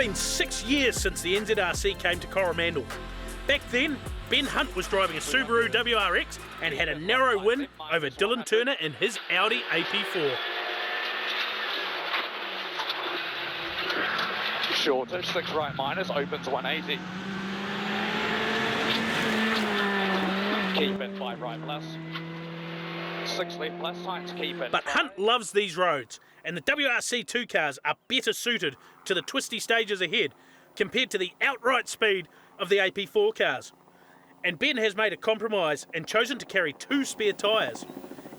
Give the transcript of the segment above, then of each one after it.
been 6 years since the Nzrc came to Coromandel. Back then, Ben Hunt was driving a Subaru WRX and had a narrow win over Dylan Turner in his Audi AP4. Shorter, 6 right minus, opens 180. Keep in 5 right plus. 6 left plus, times keep in. But Hunt loves these roads, and the WRC2 cars are better suited to the twisty stages ahead compared to the outright speed of the AP4 cars. And Ben has made a compromise and chosen to carry 2 spare tyres.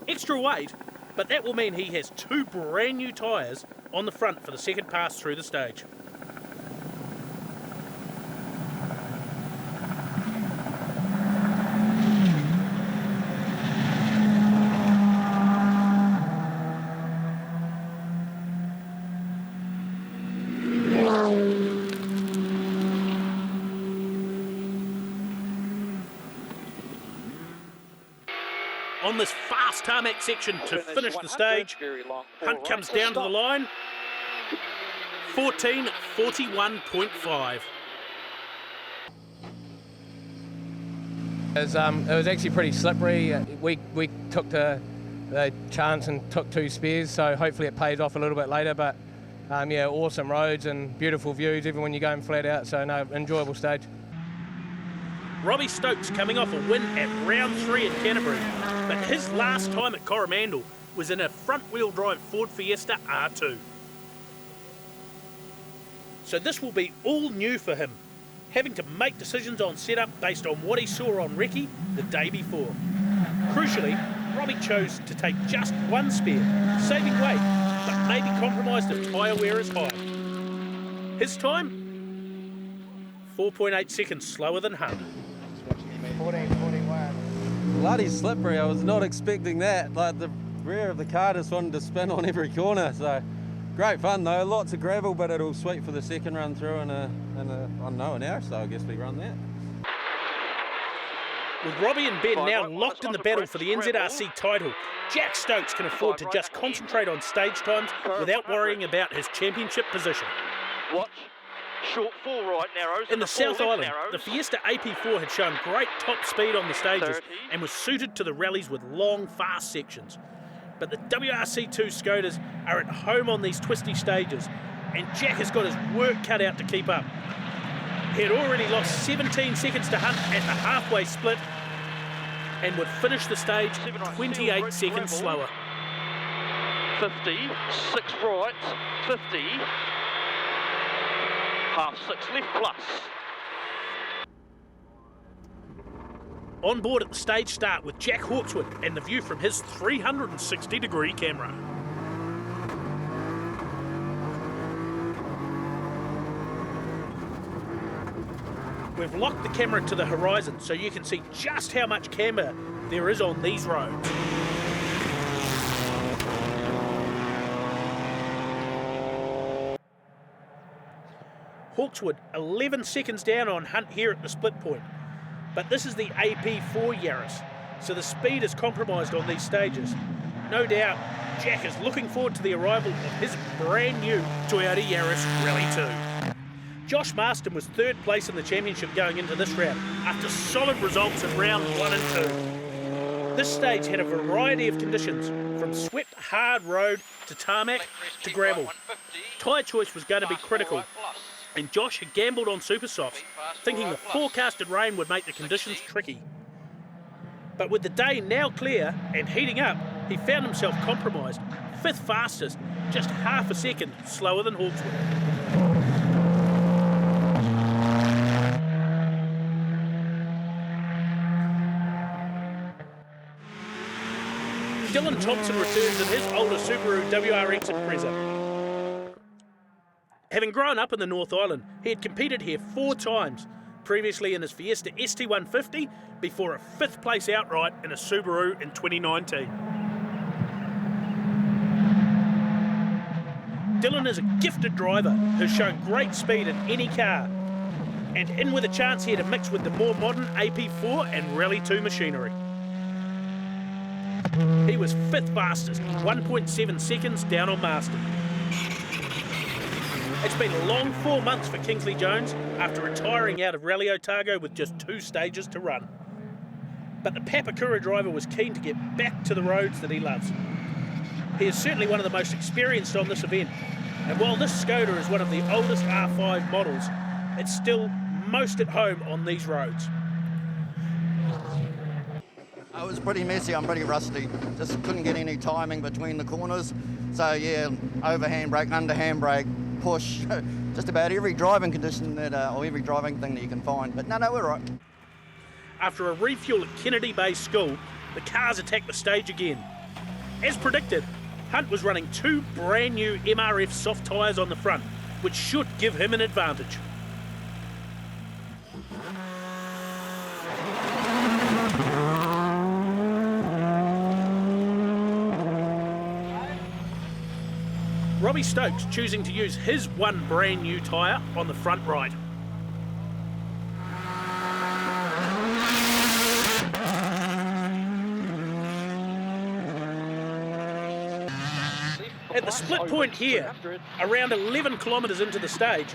Extra weight, but that will mean he has 2 brand new tyres on the front for the second pass through the stage. On this fast tarmac section to finish the stage, Hunt comes down to the line, 14:41.5. It was actually pretty slippery. We took the chance and took 2 spares, so hopefully it pays off a little bit later. But yeah, awesome roads and beautiful views even when you're going flat out, so no, enjoyable stage. Robbie Stokes coming off a win at round 3 at Canterbury, but his last time at Coromandel was in a front-wheel drive Ford Fiesta R2. So this will be all new for him, having to make decisions on setup based on what he saw on recce the day before. Crucially, Robbie chose to take just 1 spare, saving weight, but maybe compromised if tyre wear is high. His time? 4.8 seconds slower than Hunt. 14:41. Bloody slippery, I was not expecting that. Like the rear of the car just wanted to spin on every corner, so great fun though. Lots of gravel, but it'll sweet for the second run through in I don't know, an hour, so I guess we run that. With Robbie and Ben now locked in the battle for the Nzrc title, Jack Stokes can afford to just concentrate on stage times without worrying about his championship position. Watch. Short 4 right narrows. In the South Island, the Fiesta AP4 had shown great top speed on the stages 30. and was suited to the rallies with long, fast sections. But the WRC2 Scooters are at home on these twisty stages, and Jack has got his work cut out to keep up. He had already lost 17 seconds to Hunt at the halfway split and would finish the stage 28 seconds slower. 50, 6 right, 50. Half 6 left plus. On board at the stage start with Jack Hawkswood and the view from his 360-degree camera. We've locked the camera to the horizon so you can see just how much camber there is on these roads. Hawkswood 11 seconds down on Hunt here at the split point. But this is the AP4 Yaris, so the speed is compromised on these stages. No doubt, Jack is looking forward to the arrival of his brand new Toyota Yaris Rally 2. Josh Marston was 3rd place in the championship going into this round after solid results in round 1 and 2. This stage had a variety of conditions, from swept hard road to tarmac to gravel. Tyre choice was going to be critical, and Josh had gambled on super softs, thinking the forecasted rain would make the conditions tricky. But with the day now clear and heating up, he found himself compromised, 5th fastest, just half a second slower than Hawkswood. Dylan Thompson returns in his older Subaru WRX at Preza. Having grown up in the North Island, he had competed here 4 times, previously in his Fiesta ST150, before a 5th place outright in a Subaru in 2019. Dylan is a gifted driver who's shown great speed in any car, and in with a chance here to mix with the more modern AP4 and Rally 2 machinery. He was 5th fastest, 1.7 seconds down on Marston. It's been a long 4 months for Kingsley Jones after retiring out of Rally Otago with just 2 stages to run. But the Papakura driver was keen to get back to the roads that he loves. He is certainly one of the most experienced on this event, and while this Skoda is one of the oldest R5 models, it's still most at home on these roads. It was pretty messy, I'm pretty rusty. Just couldn't get any timing between the corners. So yeah, over handbrake, under handbrake, push, just about every driving condition or every driving thing that you can find. But no, we're right. After a refuel at Kennedy Bay School, the cars attacked the stage again. As predicted, Hunt was running 2 brand new MRF soft tyres on the front, which should give him an advantage. Robbie Stokes choosing to use his 1 brand new tyre on the front right. At the split point here, around 11 kilometres into the stage,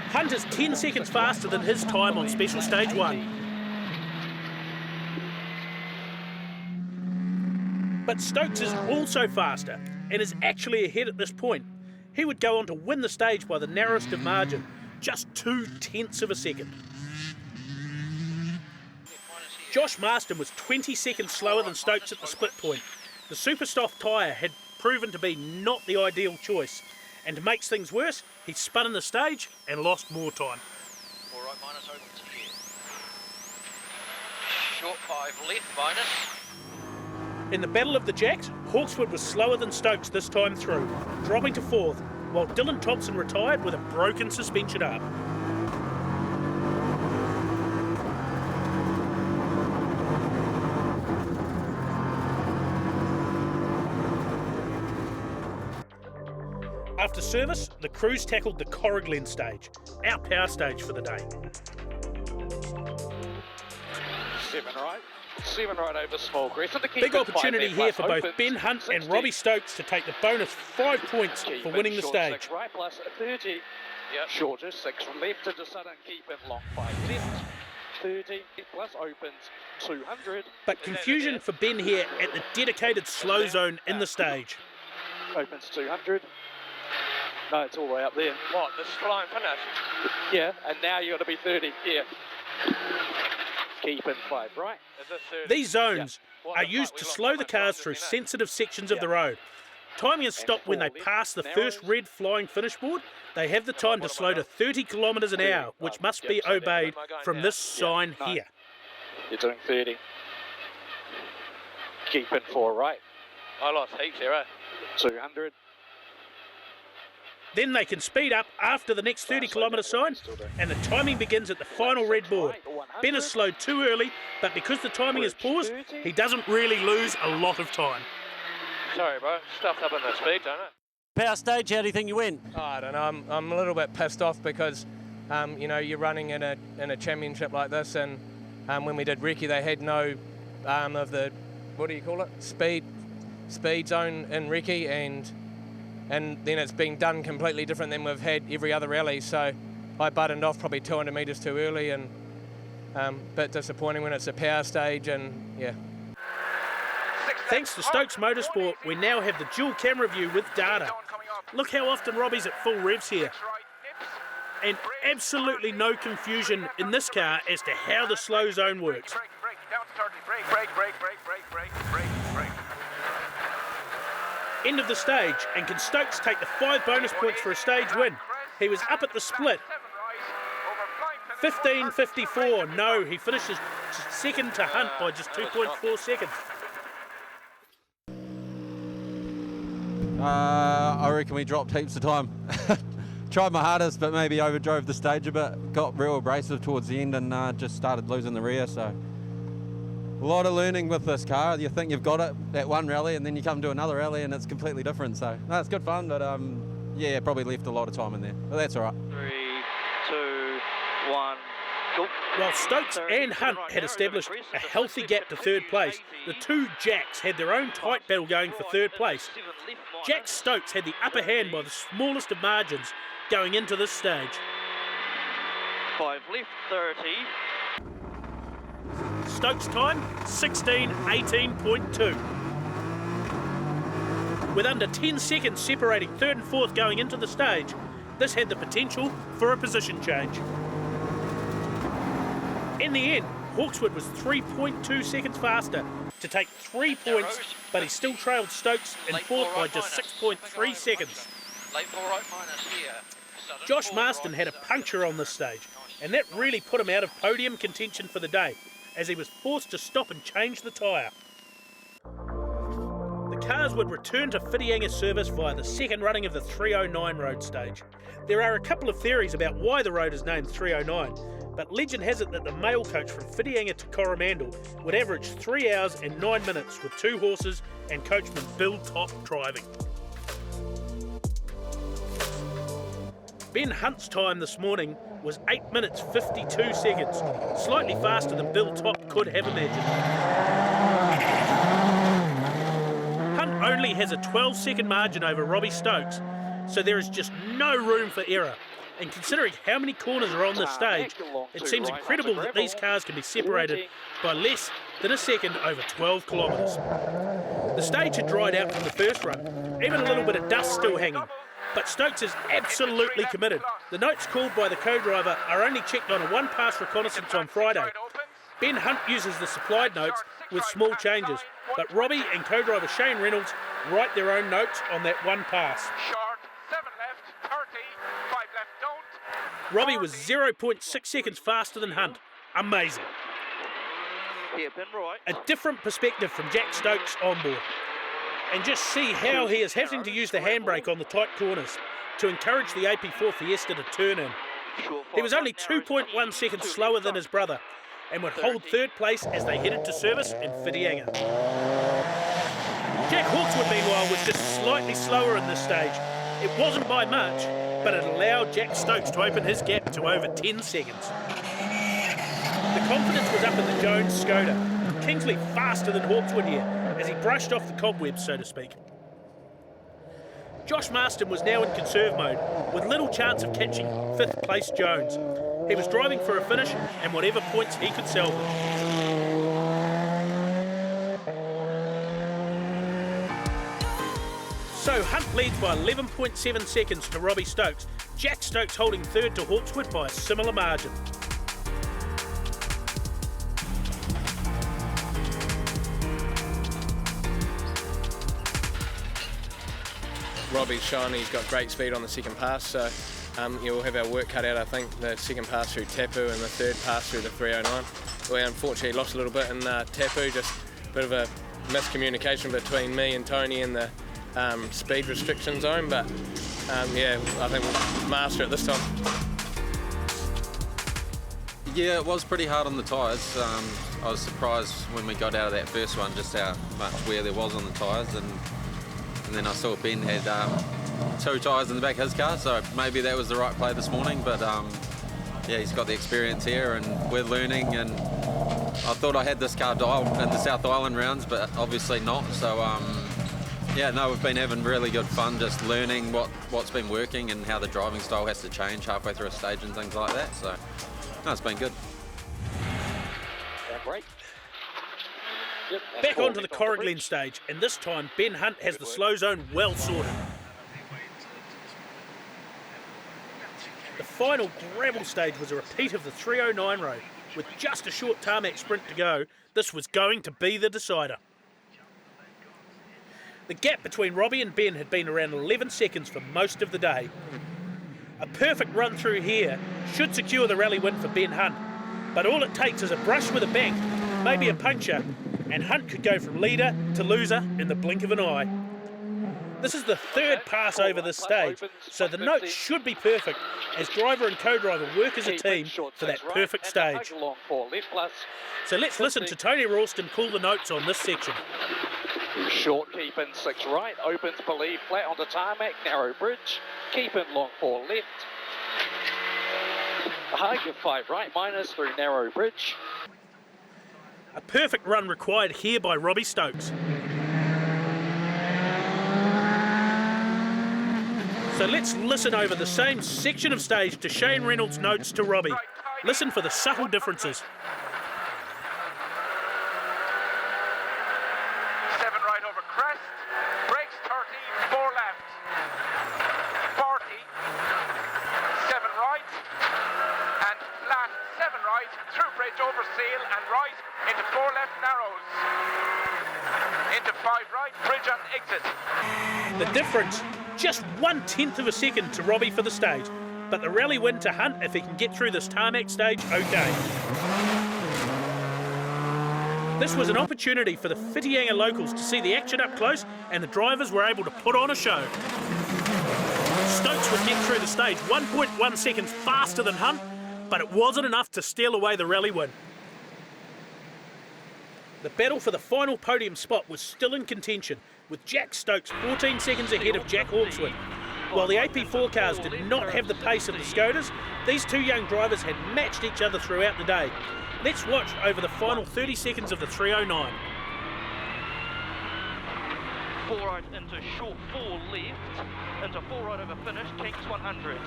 Hunt is 10 seconds faster than his time on special stage 1. But Stokes is also faster and is actually ahead at this point. He would go on to win the stage by the narrowest of margin, just 0.2 of a second. Josh Marston was 20 seconds slower than Stokes at the split point. The super soft tyre had proven to be not the ideal choice, and to make things worse, he spun in the stage and lost more time. All right, minus open to here. Short 5 left, minus. In the Battle of the Jacks, Hawkswood was slower than Stokes this time through, dropping to 4th, while Dylan Thompson retired with a broken suspension arm. After service, the crews tackled the Coromandel stage, our power stage for the day. 7 right. 7 right over small crest. Big opportunity here for both Ben Hunt and Robbie Stokes to take the bonus 5 points for winning the stage. 6 right plus 30. Yep. Shorter 6 left into sudden, keep it long 5 left. 30 plus opens 200. But confusion for Ben here at the dedicated slow zone in the stage. Opens 200. No, it's all the way up there. What, the flying finish? Yeah, and now you've got to be 30 here. Keep in 5 right. These zones are used to slow the cars through sensitive sections of the road. Timing is stopped when they pass the first red flying finish board. They have the time to slow to 30 kilometres an hour, which must be obeyed from this sign here. You're doing 30. Keep in 4 right. I lost heaps here, 200. Then they can speed up after the next 30 kilometre sign, and the timing begins at the final red board. Ben has slowed too early, but because the timing is paused, he doesn't really lose a lot of time. Sorry, bro. Stuffed up in the speed, don't it? Power stage, how do you think you went? Oh, I don't know. I'm a little bit pissed off because, you know, you're running in a championship like this, and when we did recce, they had no of the, what do you call it, speed zone in recce, and then it's been done completely different than we've had every other rally. So I buttoned off probably 200 metres too early, and a bit disappointing when it's a power stage, and yeah. Thanks to Stokes Motorsport, we now have the dual camera view with data. Look how often Robbie's at full revs here. And absolutely no confusion in this car as to how the slow zone works. End of the stage, and can Stokes take the 5 bonus points for a stage win? He was up at the split. 15.54, no, he finishes second to Hunt by just 2.4 seconds. I reckon we dropped heaps of time. Tried my hardest, but maybe overdrove the stage a bit. Got real abrasive towards the end and just started losing the rear, so. A lot of learning with this car. You think you've got it at one rally and then you come to another rally and it's completely different. So, no, it's good fun, but yeah, probably left a lot of time in there. But that's all right. 3, 2, 1, go. While Stokes and Hunt had established a healthy gap to third place, the 2 Jacks had their own tight battle going for third place. Jack Stokes had the upper hand by the smallest of margins, going into this stage. 5 left, 30. Stokes time, 16:18.2. With under 10 seconds separating third and fourth going into the stage, this had the potential for a position change. In the end, Hawkswood was 3.2 seconds faster to take 3 points, but he still trailed Stokes in fourth by just 6.3 seconds. Late 4 right minus here. Josh Marston had a puncture on this stage, and that really put him out of podium contention for the day, as he was forced to stop and change the tyre. The cars would return to Whitianga service via the second running of the 309 road stage. There are a couple of theories about why the road is named 309, but legend has it that the mail coach from Whitianga to Coromandel would average 3 hours and 9 minutes with 2 horses and coachman Bill Top driving. Ben Hunt's time this morning was 8 minutes 52 seconds, slightly faster than Bill Top could have imagined. Hunt only has a 12-second margin over Robbie Stokes, so there is just no room for error. And considering how many corners are on this stage, it seems incredible that these cars can be separated by less than a second over 12 kilometres. The stage had dried out from the first run, even a little bit of dust still hanging. But Stokes is absolutely committed. The notes called by the co-driver are only checked on a one-pass reconnaissance on Friday. Ben Hunt uses the supplied notes with small changes, but Robbie and co-driver Shane Reynolds write their own notes on that one pass. Short, 7 left, 30, 5 left, don't. Robbie was 0.6 seconds faster than Hunt. Amazing. Hairpin right. A different perspective from Jack Stokes on board. And just see how he is having to use the handbrake on the tight corners to encourage the AP4 Fiesta to turn in. He was only 2.1 seconds slower than his brother and would hold third place as they headed to service in Whitianga. Jack Hawkswood, meanwhile, was just slightly slower in this stage. It wasn't by much, but it allowed Jack Stokes to open his gap to over 10 seconds. The confidence was up in the Jones Skoda. Kingsley faster than Hawkswood here, as he brushed off the cobwebs, so to speak. Josh Marston was now in conserve mode, with little chance of catching fifth place Jones. He was driving for a finish and whatever points he could salvage. So Hunt leads by 11.7 seconds to Robbie Stokes, Jack Stokes holding third to Hawkswood by a similar margin. Robbie's shown he's got great speed on the second pass, so he'll have our work cut out, I think, the second pass through Tapu and the third pass through the 309. We unfortunately lost a little bit in Tapu, just a bit of a miscommunication between me and Tony in the speed restriction zone, but yeah, I think we'll master it this time. Yeah, it was pretty hard on the tyres. I was surprised when we got out of that first one just how much wear there was on the tyres, and then I saw Ben had 2 tyres in the back of his car, so maybe that was the right play this morning, but yeah, he's got the experience here and we're learning, and I thought I had this car dialed in the South Island rounds, but obviously not, so yeah, no, we've been having really good fun just learning what's been working and how the driving style has to change halfway through a stage and things like that, so no, it's been good. Break. Back onto the Coromandel stage, and this time Ben Hunt has the slow zone well sorted. The final gravel stage was a repeat of the 309 road. With just a short tarmac sprint to go, this was going to be the decider. The gap between Robbie and Ben had been around 11 seconds for most of the day. A perfect run through here should secure the rally win for Ben Hunt, but all it takes is a brush with a bank, maybe a puncture, and Hunt could go from leader to loser in the blink of an eye. This is the third pass over this stage, so the notes should be perfect as driver and co-driver work as a team for that perfect stage. So let's listen to Tony Ralston call the notes on this section. Short, keep in 6 right, opens believe flat onto tarmac, narrow bridge, keep in long 4 left. High, give 5 right minus through narrow bridge. A perfect run required here by Robbie Stokes. So let's listen over the same section of stage to Shane Reynolds' notes to Robbie. Listen for the subtle differences. 7 right over crest, brakes 30, 4 left, 40, 7 right, and flat 7 right, through bridge over seal and right, into 4 left narrows, into 5 right, bridge and exit. The difference, just 1/10 of a second to Robbie for the stage, but the rally win to Hunt if he can get through this tarmac stage okay. This was an opportunity for the Whitianga locals to see the action up close, and the drivers were able to put on a show. Stokes would get through the stage 1.1 seconds faster than Hunt, but it wasn't enough to steal away the rally win. The battle for the final podium spot was still in contention, with Jack Stokes 14 seconds ahead of Jack Hawkswood. While the AP4 cars did not have the pace of the Skodas, these two young drivers had matched each other throughout the day. Let's watch over the final 30 seconds of the 309. 4 right into short 4 left, into 4 right over finish, Kinks 100.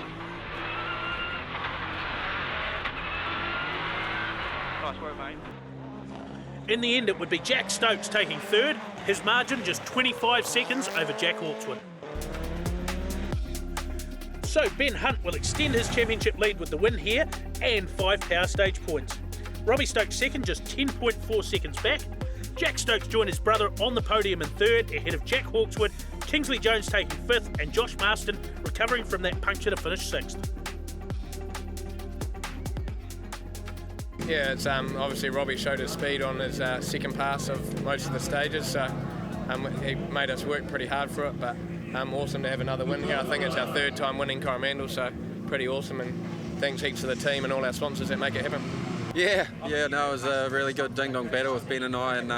Nice work, mate. In the end, it would be Jack Stokes taking third, his margin just 25 seconds over Jack Hawkswood. So Ben Hunt will extend his championship lead with the win here and 5 power stage points. Robbie Stokes second, just 10.4 seconds back. Jack Stokes joined his brother on the podium in third, ahead of Jack Hawkswood, Kingsley Jones taking fifth, and Josh Marston recovering from that puncture to finish sixth. Yeah, it's obviously Robbie showed his speed on his second pass of most of the stages, so he made us work pretty hard for it, but awesome to have another win here. I think it's our third time winning Coromandel, so pretty awesome, and thanks heaps to the team and all our sponsors that make it happen. Yeah, no, it was a really good ding-dong battle with Ben and I, and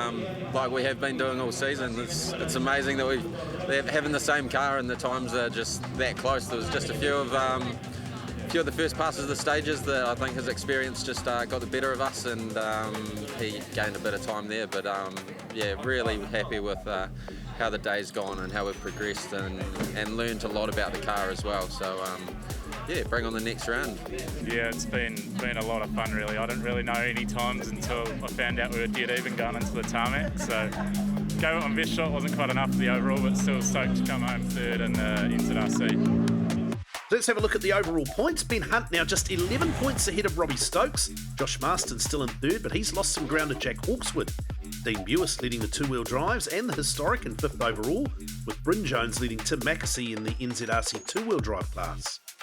like we have been doing all season. It's amazing that they're having the same car and the times are just that close. There was just a few of the first passes of the stages that I think his experience just got the better of us, and he gained a bit of time there. But yeah, really happy with how the day's gone and how we've progressed, and learned a lot about the car as well. So yeah, bring on the next round. Yeah, it's been a lot of fun really. I didn't really know any times until I found out we were dead even going into the tarmac. So go on best shot wasn't quite enough for the overall, but still stoked to come home third in the Nzrc. Let's have a look at the overall points. Ben Hunt now just 11 points ahead of Robbie Stokes. Josh Marston still in third, but he's lost some ground to Jack Hawkswood. Dean Bewis leading the two-wheel drives and the historic in fifth overall, with Bryn Jones leading Tim Mackesy in the NZRC two-wheel drive class.